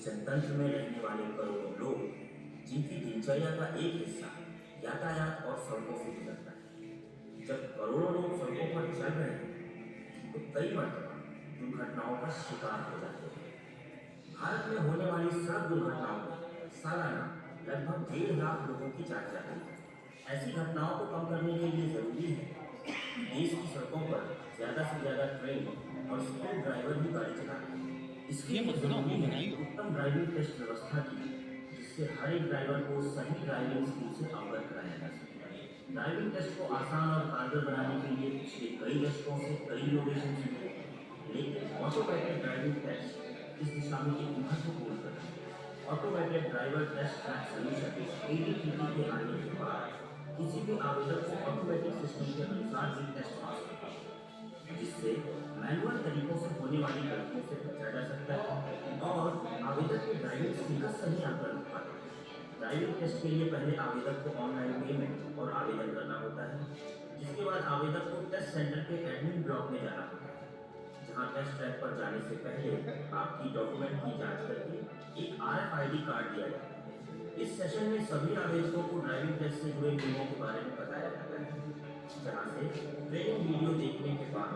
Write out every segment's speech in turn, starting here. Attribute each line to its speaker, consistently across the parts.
Speaker 1: जनतंत्र में रहने वाले करोड़ों लोग जिनकी दिनचर्या का एक हिस्सा यातायात और सड़कों से गुजरता है। जब करोड़ों लोग सड़कों पर चल रहे हैं तो कई मरतबा दुर्घटनाओं का शिकार हो जाते हैं। भारत में होने वाली सड़क दुर्घटनाओं में सालाना लगभग 1.5 लाख लोगों की जान जाती है। ऐसी घटनाओं को कम करने के लिए जरूरी है कि देश की सड़कों पर ज्यादा से ज्यादा ट्रेन और स्पीड ड्राइवर भी गाड़ी चलाएं। इसके
Speaker 2: ये
Speaker 1: लिए
Speaker 2: मत बनाओ,
Speaker 1: जरूरी
Speaker 2: वो
Speaker 1: है
Speaker 2: बनाई
Speaker 1: कि
Speaker 2: दो।
Speaker 1: उत्तम ड्राइविंग टेस्ट व्यवस्था की, जिससे हर एक ड्राइवर को सही ड्राइविंग स्किल से अवगत कराया जा सके। ड्राइविंग टेस्ट को आसान और कारगर बनाने के लिए पिछले कई दशकों से कई इनोवेशन हुए हैं, लेकिन ऑटोमेटेड ड्राइविंग टेस्ट इस दिशा में एक महत्वपूर्ण कदम है। Automated driver test track solution ADTT के आने के बाद किसी भी आवेदक को ऑटोमेटिक सिस्टम के अनुसार ही टेस्ट पास करना होगा, जिससे मैनुअल तरीकों से होने वाली गलतियों से बचा जा सकता है और आवेदक के ड्राइविंग स्किल का सही आकलन हो पाता है। ड्राइविंग टेस्ट के लिए पहले आवेदक को ऑनलाइन पेमेंट और आवेदन करना होता है, जिसके बाद आवेदक को टेस्ट सेंटर के एडमिन ब्लॉक में जाना होता है, जहां टेस्ट ट्रैक पर जाने से पहले आपकी डॉक्यूमेंट की जांच करके एक RFID कार्ड दिया जाता है। इस सेशन में सभी आवेदकों को ड्राइविंग टेस्ट से जुड़े नियमों के बारे में बताया जाता है, जहां से ट्रेनिंग वीडियो देखने के बाद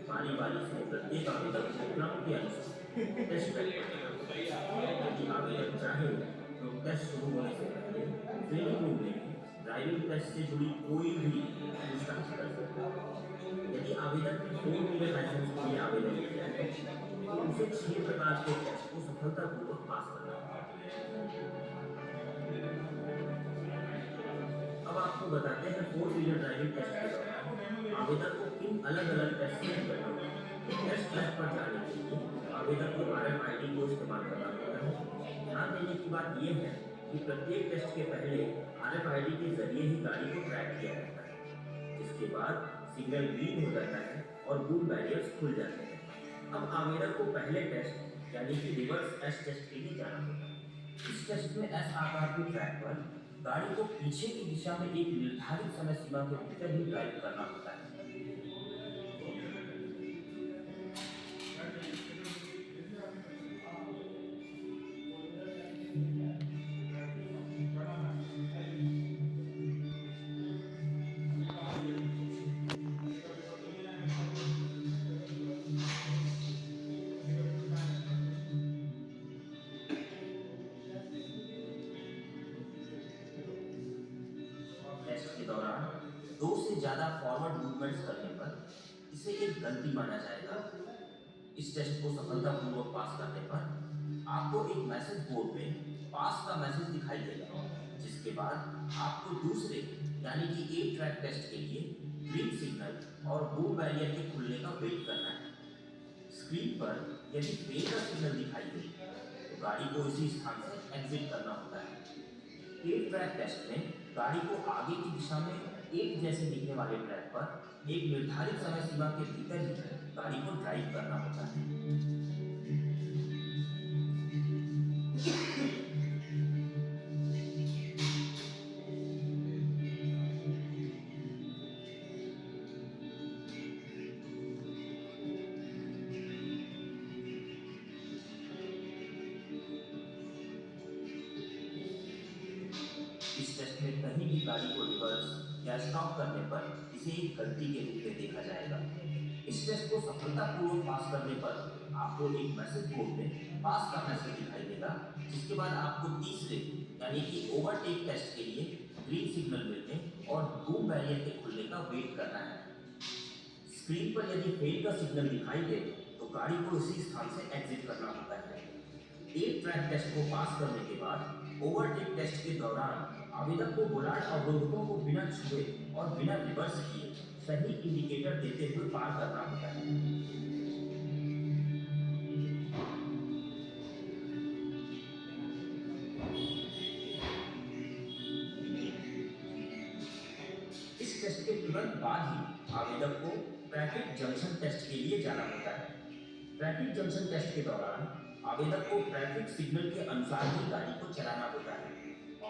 Speaker 1: बारी बारी से प्रत्येक आवेदक को क्रम के अनुसार टेस्ट ट्रैक पर जाना होता है। यदि आवेदक चाहे तो टेस्ट शुरू होने से पहले ट्रेनिंग रूम में ड्राइविंग टेस्ट से जुड़ी कोई भी पूछताछ कर सकता है। यदि आवेदक ने 4 व्हीलर लाइसेंस के लिए आवेदन किया है तो उसे 6 प्रकार के टेस्ट को सफलतापूर्वक पास करना होगा। अब आपको बताते हैं 4 व्हीलर ड्राइविंग टेस्ट के दौरान आवेदक को किन अलग अलग टेस्ट से करना होगा। टेस्ट ट्रैक पर जाने के लिए आवेदक को RFID को इस्तेमाल करना होता है। ध्यान देने की बात यह है कि प्रत्येक टेस्ट के पहले RFID के जरिए ही गाड़ी को ट्रैक किया जाता है, जिसके बाद सिग्नल ग्रीन हो जाता है और बूम बैरियर्स खुल जाते हैं। अब आवेदक को पहले टेस्ट यानी कि रिवर्स S टेस्ट के लिए जाना होता है। इस टेस्ट में S आकार के ट्रैक पर गाड़ी को पीछे की दिशा में एक निर्धारित समय सीमा के भीतर ही ड्राइव करना होता है। टेस्ट के दौरान 2 से ज्यादा फॉरवर्ड मूवमेंट्स करने पर इसे एक गलती माना जाएगा। इस टेस्ट को सफलतापूर्वक पास करने पर आपको एक मैसेज बोर्ड में पास का मैसेज दिखाई देगा, जिसके बाद आपको दूसरे यानी कि A ट्रैक टेस्ट के लिए ग्रीन सिग्नल और बूम बैरियर के खुलने का वेट करना है। स्क्रीन पर यदि फेल का सिग्नल दिखाई दे तो गाड़ी को इसी स्थान से एग्जिट करना होता है। एक ट्रैक टेस्ट में गाड़ी को आगे की दिशा में एक जैसे दिखने वाले ट्रैक पर एक निर्धारित समय सीमा के भीतर ही गाड़ी को ड्राइव करना होता है। इस टेस्ट में कहीं भी गाड़ी को रिवर्स या स्टॉप करने पर इसे एक गलती के रूप में देखा जाएगा। इस टेस्ट को सफलतापूर्वक पास करने पर आपको एक मैसेज बोर्ड में पास का मैसेज दिखाई देगा, जिसके बाद आपको तीसरे यानी कि ओवरटेक टेस्ट के लिए ग्रीन सिग्नल मिलने और बूम बैरियर के खुलने का वेट करना है। स्क्रीन पर यदि फेल का सिग्नल दिखाई दे तो गाड़ी को इसी स्थान से एग्जिट करना होता है। एक ट्रैक टेस्ट को पास करने के बाद ओवरटेक टेस्ट के दौरान आवेदक को बुलाट अवरोधकों को बिना छुए और बिना रिवर्स किए सही इंडिकेटर देते हुए पार करना होता है। इस टेस्ट के तुरंत बाद ही आवेदक को ट्रैफिक जंक्शन टेस्ट के लिए जाना होता है। ट्रैफिक जंक्शन टेस्ट के दौरान आवेदक को ट्रैफिक सिग्नल के अनुसार ही गाड़ी को चलाना होता है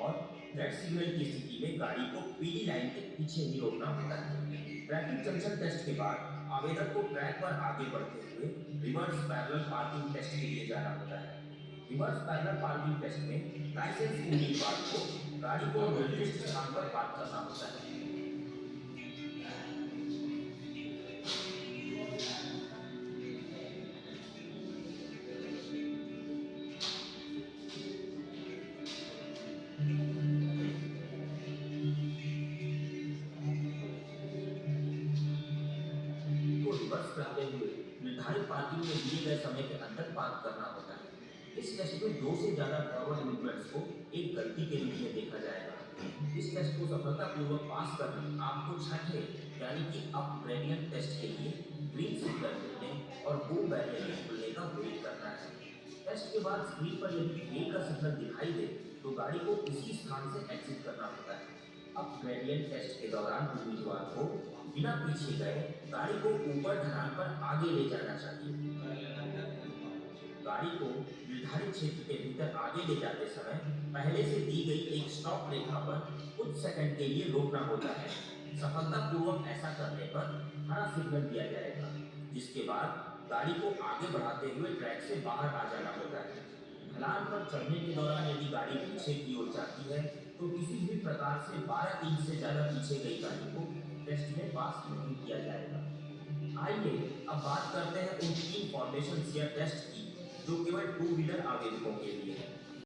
Speaker 1: और रेड सिग्नल की स्थिति में गाड़ी को पीली लाइन के पीछे ही रोकना होता है। ट्रैफिक जंक्शन टेस्ट के बाद आवेदक को ट्रैक पर आगे बढ़ते हुए रिवर्स पैरेलल पार्किंग टेस्ट के लिए जाना होता है। रिवर्स पैरेलल पार्किंग टेस्ट में लाइसेंस उम्मीदवार को गाड़ी को निर्दिष्ट स्थान पर पार्क करना होता है। को रिवर्स करते हुए निर्धारित पार्किंग में दिए गए समय के अंदर पार्क करना होता है। इस टेस्ट में दो से ज्यादा फॉरवर्ड मूवमेंट्स को एक गलती के रूप में देखा जाएगा। इस टेस्ट को सफलतापूर्वक पास करना आपको छठे यानी कि अप ग्रेडियंट टेस्ट के लिए ग्रीन सिग्नल मिलने और बो बैरियर के खुलने का वेट करना है। टेस्ट के बाद स्क्रीन पर यदि फेल का सिग्नल दिखाई दे तो गाड़ी को उसी स्थान से एग्जिट करना होता है। अब ग्रेडियंट टेस्ट के दौरान उम्मीदवार को बिना पीछे गए गाड़ी को ऊपर ढलान पर आगे ले जाना चाहिए। गाड़ी को निर्धारित क्षेत्र के भीतर आगे ले जाते समय पहले से दी गई एक स्टॉप रेखा पर कुछ सेकंड के लिए रोकना होता है। सफलतापूर्वक ऐसा करने पर हरा सिग्नल दिया जाएगा, जिसके बाद गाड़ी को आगे बढ़ाते हुए ट्रैक से बाहर आ जाना होता है। ढलान पर चढ़ने के दौरान यदि गाड़ी पीछे की ओर जाती है तो किसी भी प्रकार से 12 इंच से ज्यादा पीछे गई गाड़ी को टेस्ट में पास नहीं किया जाएगा। आइए अब बात करते हैं उन तीन फॉर्मेशन या टेस्ट की जो केवल टू व्हीलर आवेदकों के लिए है।